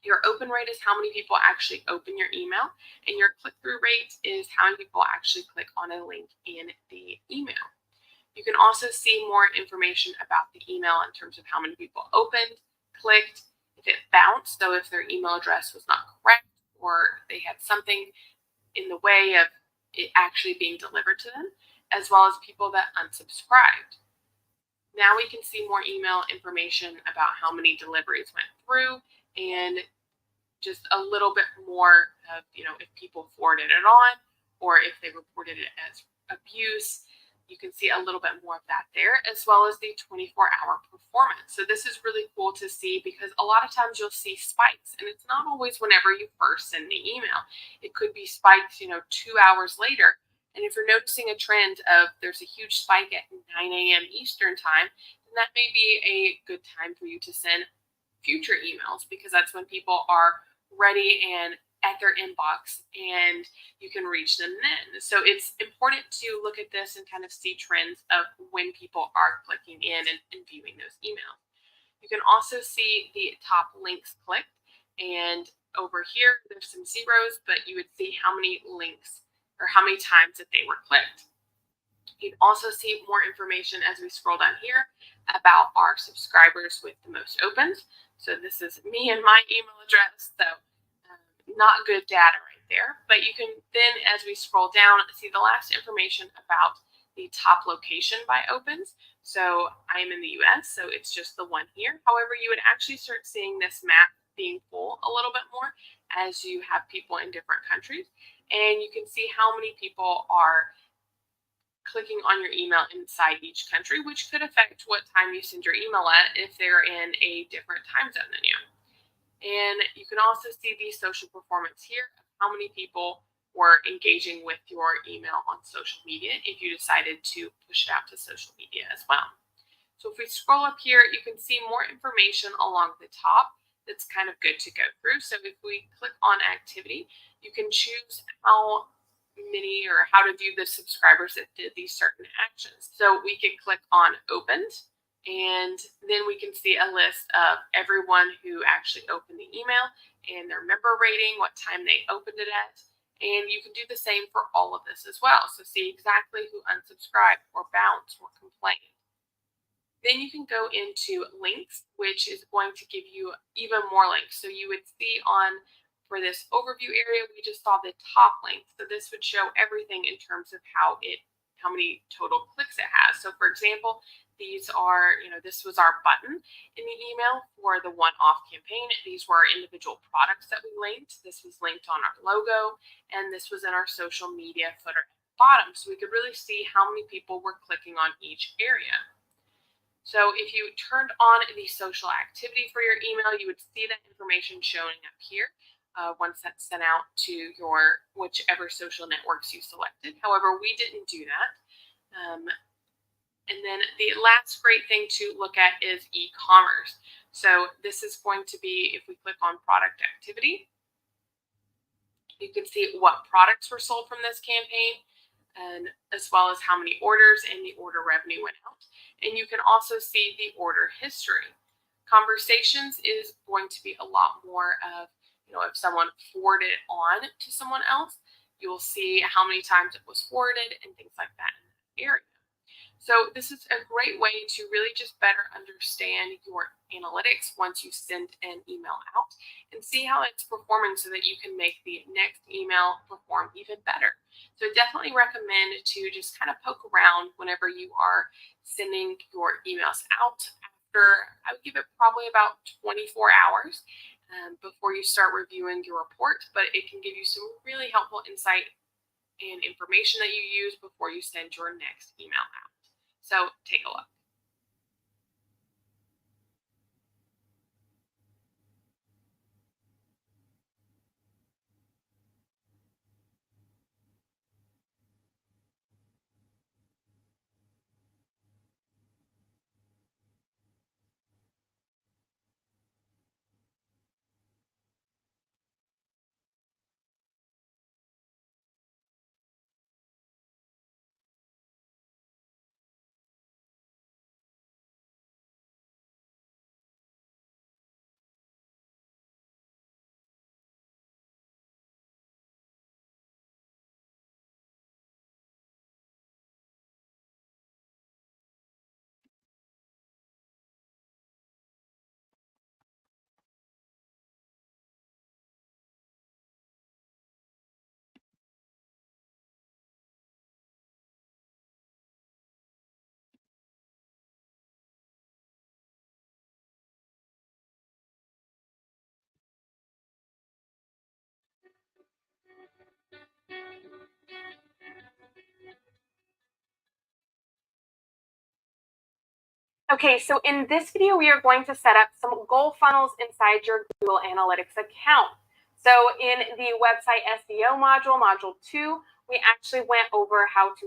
S1: Your open rate is how many people actually open your email, and your click-through rate is how many people actually click on a link in the email. You can also see more information about the email in terms of how many people opened, clicked, if it bounced, so if their email address was not correct or they had something in the way of it actually being delivered to them, as well as people that unsubscribed. Now we can see more email information about how many deliveries went through and just a little bit more of, if people forwarded it on or if they reported it as abuse. You can see a little bit more of that there, as well as the 24-hour performance. So this is really cool to see because a lot of times you'll see spikes, and it's not always whenever you first send the email. It could be spikes, 2 hours later. And if you're noticing a trend of there's a huge spike at 9 a.m. Eastern time, then that may be a good time for you to send future emails because that's when people are ready and at their inbox and you can reach them then. So it's important to look at this and kind of see trends of when people are clicking in and viewing those emails. You can also see the top links clicked, and over here there's some zeros, but you would see how many links or how many times that they were clicked. You can also see more information as we scroll down here about our subscribers with the most opens. So this is me and my email address, so not good data right there. But you can then, as we scroll down, see the last information about the top location by opens. So I am in the US, so it's just the one here. However, you would actually start seeing this map being full a little bit more as you have people in different countries. And you can see how many people are clicking on your email inside each country, which could affect what time you send your email at if they're in a different time zone than you. And you can also see the social performance here, how many people were engaging with your email on social media if you decided to push it out to social media as well. So if we scroll up here, you can see more information along the top that's kind of good to go through. So if we click on activity, you can choose how many or how to view the subscribers that did these certain actions. So we can click on opened, and then we can see a list of everyone who actually opened the email and their member rating, what time they opened it at. And you can do the same for all of this as well. So see exactly who unsubscribed or bounced or complained. Then you can go into links, which is going to give you even more links. So you would see for this overview area, we just saw the top links. So this would show everything in terms of how many total clicks it has. So for example, these are, this was our button in the email for the one-off campaign. These were individual products that we linked. This was linked on our logo, and this was in our social media footer at the bottom. So we could really see how many people were clicking on each area. So if you turned on the social activity for your email, you would see that information showing up here once that's sent out to your whichever social networks you selected. However, we didn't do that. And then the last great thing to look at is e-commerce. So this is going to be, if we click on product activity, you can see what products were sold from this campaign, and as well as how many orders and the order revenue went out. And you can also see the order history. Conversations is going to be a lot more of, if someone forwarded it on to someone else, you will see how many times it was forwarded and things like that in that area. So this is a great way to really just better understand your analytics once you send an email out and see how it's performing so that you can make the next email perform even better. So definitely recommend to just kind of poke around whenever you are sending your emails out. I would give it probably about 24 hours before you start reviewing your report, but it can give you some really helpful insight and information that you use before you send your next email out. So take a look. Okay, so in this video, we are going to set up some goal funnels inside your Google Analytics account. So in the website SEO module, module 2, we actually went over how to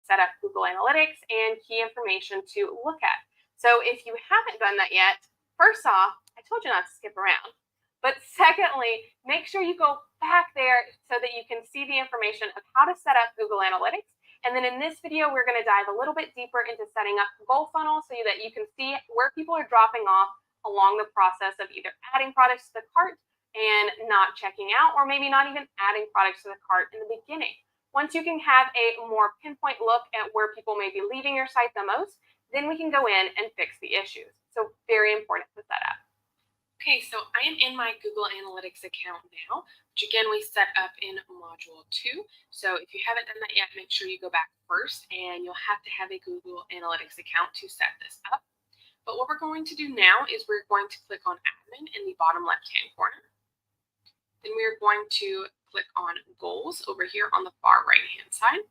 S1: set up Google Analytics and key information to look at. So if you haven't done that yet, first off, I told you not to skip around. But secondly, make sure you go back there so that you can see the information of how to set up Google Analytics. And then in this video, we're going to dive a little bit deeper into setting up goal funnels so that you can see where people are dropping off along the process of either adding products to the cart and not checking out, or maybe not even adding products to the cart in the beginning. Once you can have a more pinpoint look at where people may be leaving your site the most, then we can go in and fix the issues. So very important to set up. Okay, so I am in my Google Analytics account now, which again we set up in Module 2. So if you haven't done that yet, make sure you go back first, and you'll have to have a Google Analytics account to set this up. But what we're going to do now is we're going to click on Admin in the bottom left-hand corner. Then we are going to click on Goals over here on the far right-hand side.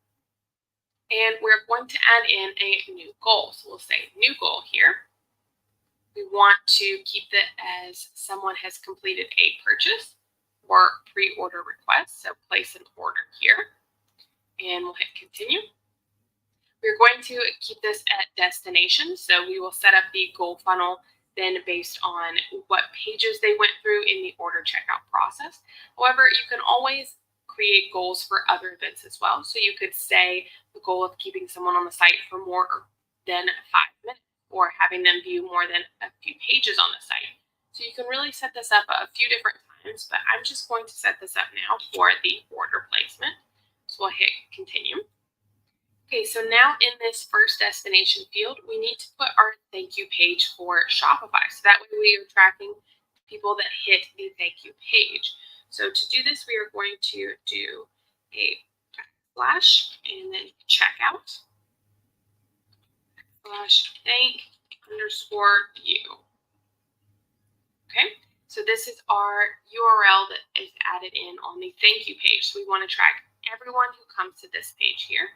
S1: And we're going to add in a new goal. So we'll say New Goal here. We want to keep it as someone has completed a purchase or pre-order request. So place an order here, and we'll hit continue. We're going to keep this at destination. So we will set up the goal funnel then based on what pages they went through in the order checkout process. However, you can always create goals for other events as well. So you could say the goal of keeping someone on the site for more than 5 minutes, or having them view more than a few pages on the site. So you can really set this up a few different times, but I'm just going to set this up now for the order placement. So we'll hit continue. Okay, so now in this first destination field, we need to put our thank you page for Shopify. So that way we are tracking people that hit the thank you page. So to do this, we are going to do a / and then checkout / thank _you. Okay, so this is our URL that is added in on the thank you page. So we want to track everyone who comes to this page here.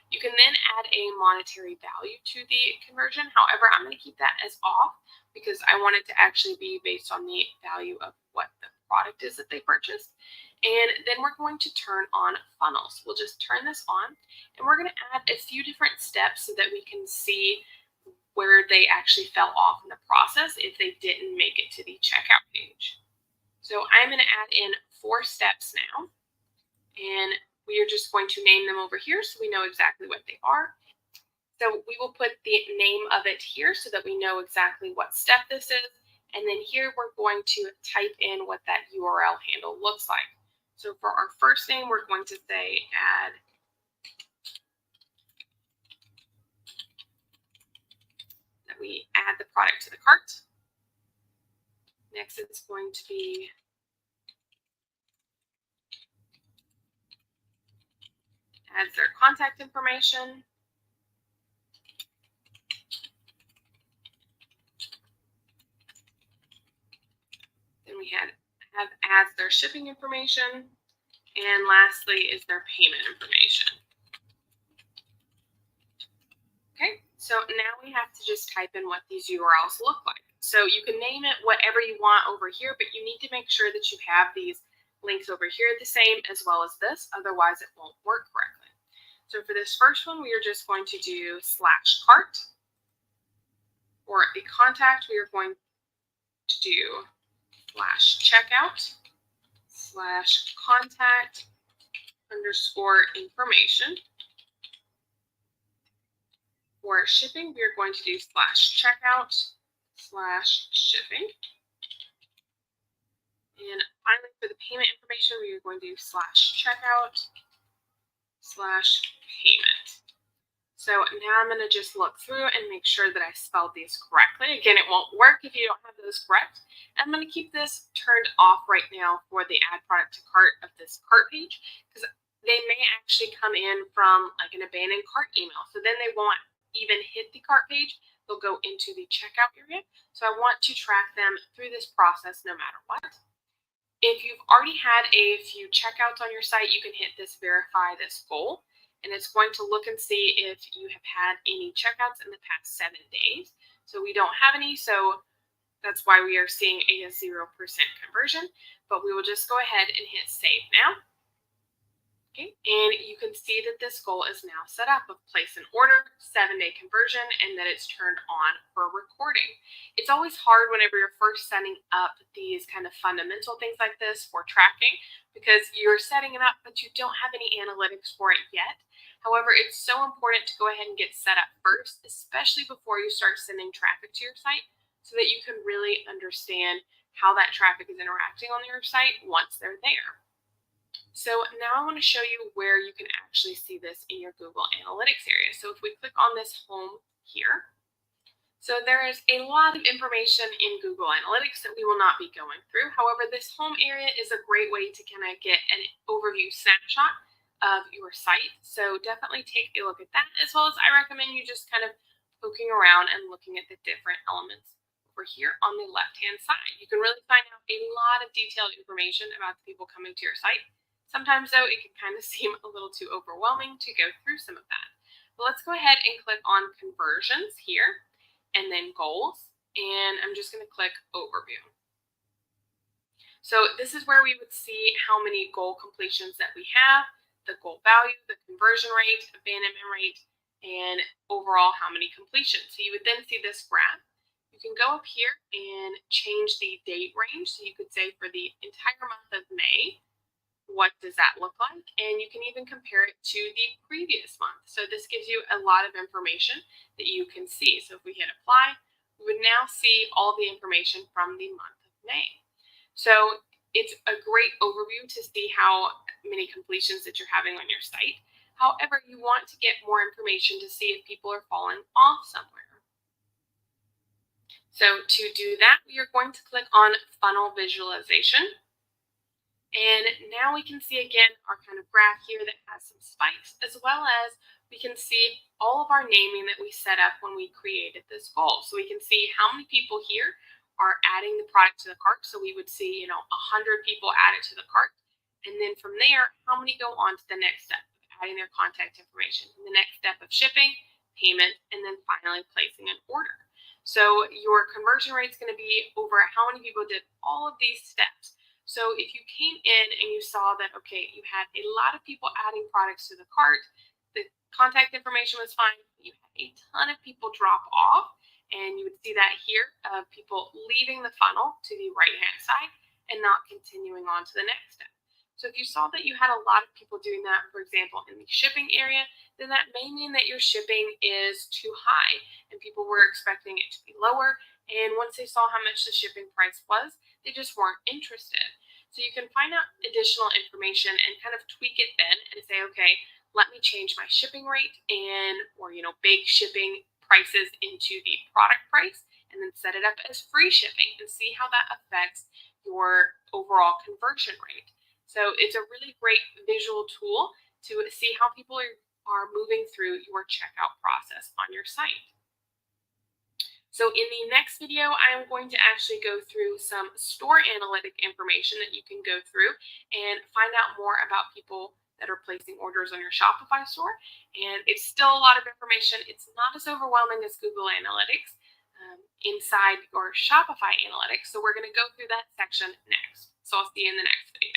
S1: You can then add a monetary value to the conversion. However, I'm going to keep that as off because I want it to actually be based on the value of what the product is that they purchased. And then we're going to turn on funnels. We'll just turn this on, and we're going to add a few different steps so that we can see where they actually fell off in the process if they didn't make it to the checkout page. So I'm going to add in 4 steps now, and we are just going to name them over here so we know exactly what they are. So we will put the name of it here so that we know exactly what step this is. And then here we're going to type in what that URL handle looks like. So for our first name, we're going to say add that we add the product to the cart. Next, it's going to be adds their contact information. Then we have adds their shipping information. And lastly is their payment information. Okay, so now we have to just type in what these URLs look like. So you can name it whatever you want over here, but you need to make sure that you have these links over here the same as well as this, otherwise it won't work correctly. So for this first one, we are just going to do /cart. For the contact, we are going to do /checkout /contact _information. For shipping, we are going to do /checkout /shipping. And finally, for the payment information, we are going to do /checkout /payment. So now I'm going to just look through and make sure that I spelled these correctly. Again, it won't work if you don't have those correct. I'm going to keep this turned off right now for the add product to cart of this cart page, because they may actually come in from like an abandoned cart email. So then they won't even hit the cart page. They'll go into the checkout area. So I want to track them through this process no matter what. If you've already had a few checkouts on your site, you can hit this verify this goal, and it's going to look and see if you have had any checkouts in the past 7 days. So we don't have any, so that's why we are seeing a 0% conversion, but we will just go ahead and hit save now. Okay, and you can see that this goal is now set up of place an order, 7-day conversion, and that it's turned on for recording. It's always hard whenever you're first setting up these kind of fundamental things like this for tracking, because you're setting it up, but you don't have any analytics for it yet. However, it's so important to go ahead and get set up first, especially before you start sending traffic to your site, so that you can really understand how that traffic is interacting on your site once they're there. So now I want to show you where you can actually see this in your Google Analytics area. So if we click on this home here, So there is a lot of information in Google Analytics that we will not be going through. However, this home area is a great way to kind of get an overview snapshot of your site. So definitely take a look at that, as well as I recommend you just kind of poking around and looking at the different elements over here on the left-hand side. You can really find out a lot of detailed information about the people coming to your site. Sometimes, though, it can kind of seem a little too overwhelming to go through some of that. But let's go ahead and click on conversions here and then goals. And I'm just going to click overview. So this is where we would see how many goal completions that we have, the goal value, the conversion rate, abandonment rate, and overall how many completions. So you would then see this graph. You can go up here and change the date range. So you could say for the entire month of May, what does that look like? And you can even compare it to the previous month. So this gives you a lot of information that you can see. So if we hit apply, we would now see all the information from the month of May. So it's a great overview to see how many completions that you're having on your site. However, you want to get more information to see if people are falling off somewhere. So to do that, we are going to click on funnel visualization. And now we can see again our kind of graph here that has some spikes, as well as we can see all of our naming that we set up when we created this goal. So we can see how many people here are adding the product to the cart. So we would see, 100 people add it to the cart. And then from there, how many go on to the next step of adding their contact information, and the next step of shipping, payment, and then finally placing an order. So your conversion rate is going to be over how many people did all of these steps. So if you came in and you saw that, okay, you had a lot of people adding products to the cart, the contact information was fine, but you had a ton of people drop off, and you would see that here of people leaving the funnel to the right-hand side and not continuing on to the next step. So if you saw that you had a lot of people doing that, for example, in the shipping area, then that may mean that your shipping is too high and people were expecting it to be lower. And once they saw how much the shipping price was, they just weren't interested. So you can find out additional information and kind of tweak it then and say, okay, let me change my shipping rate or bake shipping prices into the product price and then set it up as free shipping and see how that affects your overall conversion rate. So it's a really great visual tool to see how people are moving through your checkout process on your site. So in the next video, I am going to actually go through some store analytic information that you can go through and find out more about people that are placing orders on your Shopify store. And it's still a lot of information. It's not as overwhelming as Google Analytics inside your Shopify Analytics. So we're going to go through that section next. So I'll see you in the next video.